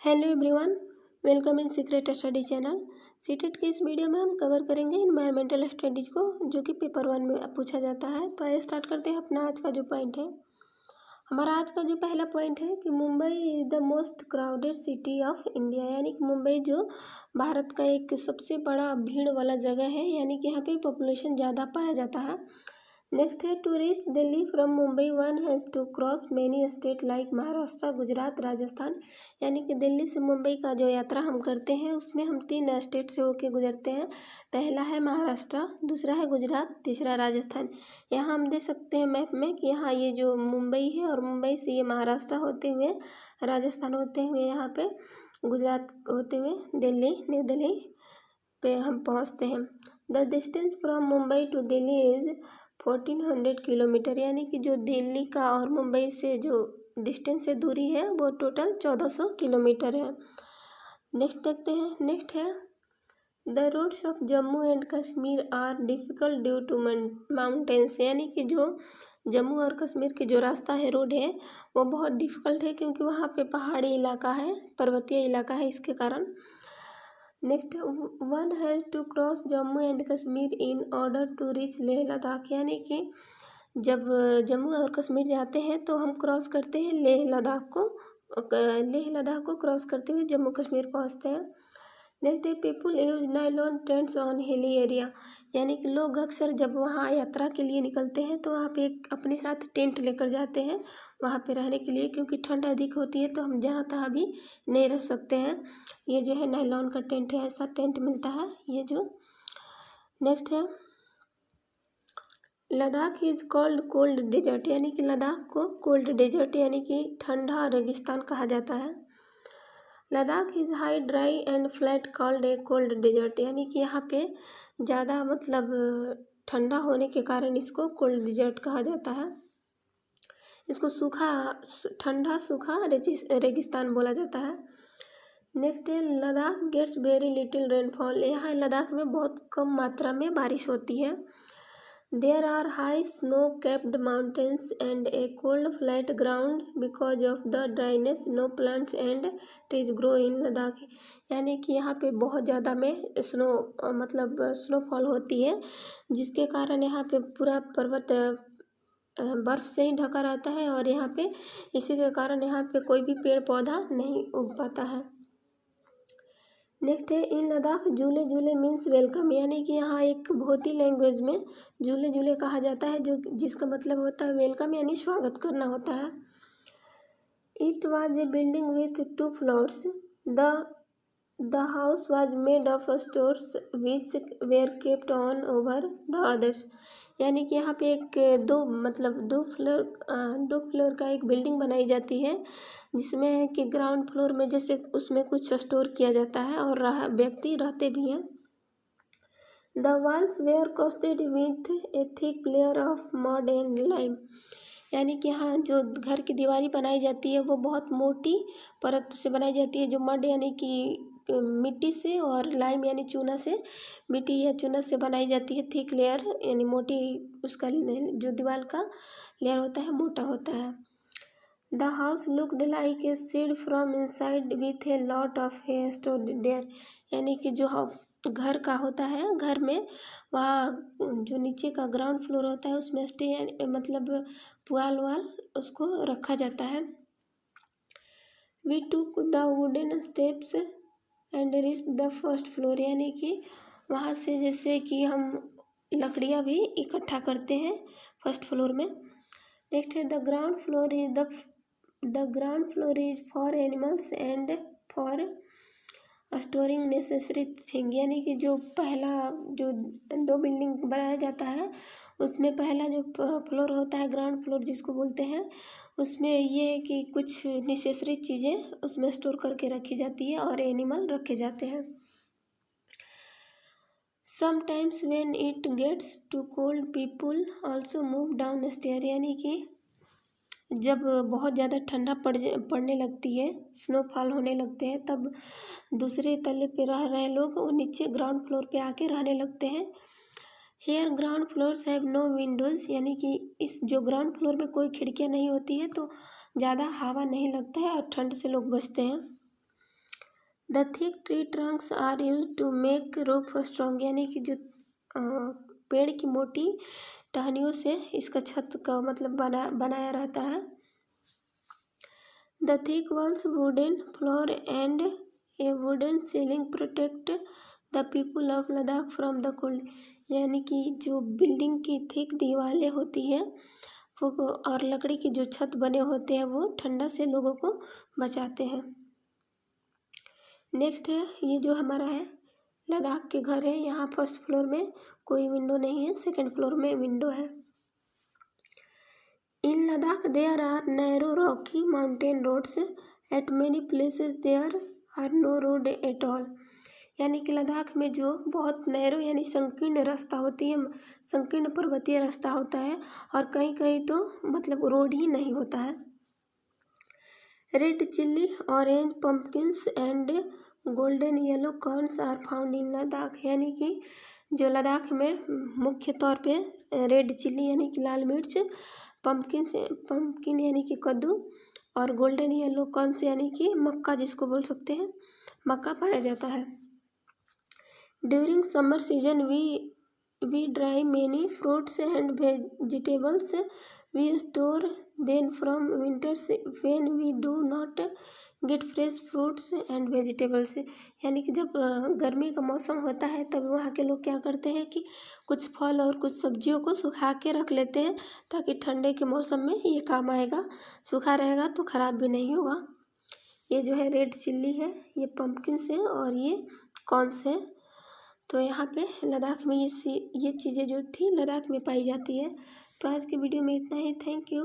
Hello everyone, welcome in secret study channel. CTET की इस video में हम कवर करेंगे इन्वायरमेंटल स्टडीज़ को, जो कि पेपर 1 में पूछा जाता है। तो आइए स्टार्ट करते हैं अपना आज का जो पॉइंट है। हमारा आज का जो पहला पॉइंट है कि Mumbai is the most crowded city of India, यानी कि मुंबई जो भारत का एक सबसे बड़ा भीड़ वाला जगह है, यानी कि यहाँ पे पॉपुलेशन ज़्यादा पाया जाता है। नेक्स्ट है, to reach Delhi from Mumbai one has to cross many state like Maharashtra, Gujarat, Rajasthan. यानी कि दिल्ली से मुंबई का जो यात्रा हम करते हैं उसमें हम 3 स्टेट से होके गुजरते हैं। पहला है महाराष्ट्र, दूसरा है गुजरात, तीसरा राजस्थान। यहाँ हम देख सकते हैं मैप में कि यहाँ ये जो मुंबई है और मुंबई से ये महाराष्ट्र होते हुए, राजस्थान होते हुए, यहाँ पे गुजरात होते हुए दिल्ली, न्यू दिल्ली पे हम पहुँचते हैं। The distance from Mumbai to Delhi is 1400 kilometre, यानी कि जो दिल्ली का और मुंबई से जो डिस्टेंस है, दूरी है, वो टोटल 1400 किलोमीटर है। नेक्स्ट देखते हैं। नेक्स्ट है, the roads of Jammu and Kashmir are difficult due to mountains, यानी कि जो जम्मू और कश्मीर के जो रास्ता है, रोड है, वो बहुत डिफ़िकल्ट है क्योंकि वहाँ पे पहाड़ी इलाका है, पर्वतीय इलाका है, इसके कारण। Next, one has to cross Jammu and Kashmir in order to reach Leh Ladakh, यानी कि जब जम्मू और कश्मीर जाते हैं तो हम क्रॉस करते हैं लेह लद्दाख को क्रॉस करते हुए जम्मू कश्मीर पहुंचते हैं। नेक्स्ट है, people use nylon tents on hilly area, यानी कि लोग अक्सर जब वहाँ यात्रा के लिए निकलते हैं तो वहाँ पे एक अपने साथ टेंट लेकर जाते हैं वहाँ पे रहने के लिए, क्योंकि ठंड अधिक होती है तो हम जहाँ तहाँ भी नहीं रह सकते हैं। ये जो है नाइलॉन का टेंट है, ऐसा टेंट मिलता है ये जो। नेक्स्ट है, Ladakh is called cold desert, यानी कि लद्दाख को कोल्ड डेजर्ट यानी कि ठंडा रेगिस्तान कहा जाता है। Ladakh is high dry and flat called a cold desert, यानी कि यहाँ पे ज़्यादा मतलब ठंडा होने के कारण इसको कोल्ड डेजर्ट कहा जाता है। इसको ठंडा सूखा रेगिस्तान बोला जाता है। नेक्स्ट है, Ladakh gets very little rainfall, यहाँ लद्दाख में बहुत कम मात्रा में बारिश होती है। There are high snow capped mountains and a cold flat ground because of the dryness no plants and trees grow in Ladakh, यानी कि यहाँ पे बहुत ज़्यादा में स्नोफॉल होती है, जिसके कारण यहाँ पे पूरा पर्वत बर्फ़ से ही ढका रहता है और यहाँ पे इसी के कारण यहाँ पे कोई भी पेड़ पौधा नहीं उग पाता है। नेक्स्ट है, इन लद्दाख झूले झूले मीन्स वेलकम, यानी कि यहाँ एक भोती लैंग्वेज में झूले झूले कहा जाता है, जो जिसका मतलब होता है वेलकम, यानी स्वागत करना होता है। It was a building with 2 floors, the house was made of stores which were kept on over the others, यानी कि यहाँ पे एक दो फ्लोर का एक बिल्डिंग बनाई जाती है, जिसमें है कि ग्राउंड फ्लोर में जैसे उसमें कुछ स्टोर किया जाता है और व्यक्ति रहते भी हैं। The walls were coated with a thick layer of mud and lime, यानी कि यहाँ जो घर की दीवारी बनाई जाती है वो बहुत मोटी परत से बनाई जाती है, जो मड यानी कि मिट्टी से और लाइम यानी चूना से, मिट्टी या चूना से बनाई जाती है। थिक लेयर यानी मोटी, उसका जो दीवार का लेयर होता है मोटा होता है। The house looked like a shed from inside with a lot of hay stored there, यानी कि जो घर का होता है, घर में वहाँ जो नीचे का ग्राउंड फ्लोर होता है उसमें पुआल उसको रखा जाता है। We took the wooden steps and reach the first floor, यानी कि वहाँ से जैसे कि हम लकड़ियाँ भी इकट्ठा करते हैं फर्स्ट फ्लोर में। नेक्स्ट है, the ground floor is for animals and for storing necessary thing, यानी कि जो 2 बिल्डिंग बनाया जाता है उसमें पहला जो फ्लोर होता है, ग्राउंड फ्लोर जिसको बोलते हैं, उसमें ये है कि कुछ नेसेसरी चीज़ें उसमें स्टोर करके रखी जाती है और एनिमल रखे जाते हैं। Sometimes when it gets too cold people also move down stair, यानी कि जब बहुत ज़्यादा ठंडा पड़ने लगती है, स्नोफॉल होने लगते हैं, तब दूसरे तल्ले पे रह रहे लोग वो नीचे ग्राउंड फ्लोर पे आके रहने लगते हैं। Here ground floors have no windows, यानी कि इस जो ग्राउंड फ्लोर में कोई खिड़कियाँ नहीं होती है तो ज़्यादा हवा नहीं लगता है और ठंड से लोग बचते हैं। The thick tree trunks are use to make roof strong, यानी कि जो पेड़ की मोटी टहनियों से इसका छत का मतलब बनाया रहता है। The thick walls, wooden floor and A wooden ceiling protect the people of Ladakh from the cold, यानी कि जो बिल्डिंग की थिक दीवारें होती हैं वो और लकड़ी की जो छत बने होते हैं वो ठंडा से लोगों को बचाते हैं। नेक्स्ट है ये जो हमारा है लद्दाख के घर है, यहाँ फर्स्ट फ्लोर में कोई विंडो नहीं है, सेकंड फ्लोर में विंडो है। In Ladakh there are narrow rocky mountain roads, at many places there are no road at all, यानी कि लद्दाख में जो बहुत नैरो यानी संकीर्ण रास्ता होती है, संकीर्ण पर्वतीय रास्ता होता है और कहीं कहीं तो मतलब रोड ही नहीं होता है। Red chilli, orange pumpkins and golden yellow corns are found in Ladakh, यानी कि जो लद्दाख में मुख्य तौर पे रेड चिल्ली यानी कि लाल मिर्च, पम्पकिन यानी कि कद्दू और गोल्डन येलो कॉर्न्स यानी कि मक्का जिसको बोल सकते हैं, मक्का पाया जाता है। During summer season we dry many fruits and vegetables, we store then from winters when we do not get fresh fruits and vegetables, यानी कि जब गर्मी का मौसम होता है तब वहाँ के लोग क्या करते हैं कि कुछ फल और कुछ सब्जियों को सुखा के रख लेते हैं ताकि ठंडे के मौसम में ये काम आएगा, सूखा रहेगा तो ख़राब भी नहीं होगा। ये जो है रेड चिल्ली है, ये पम्पकिन्स है और ये कॉर्न्स है। तो यहाँ पे लद्दाख में ये चीज़ें जो थी लद्दाख में पाई जाती है। तो आज के वीडियो में इतना ही, थैंक यू।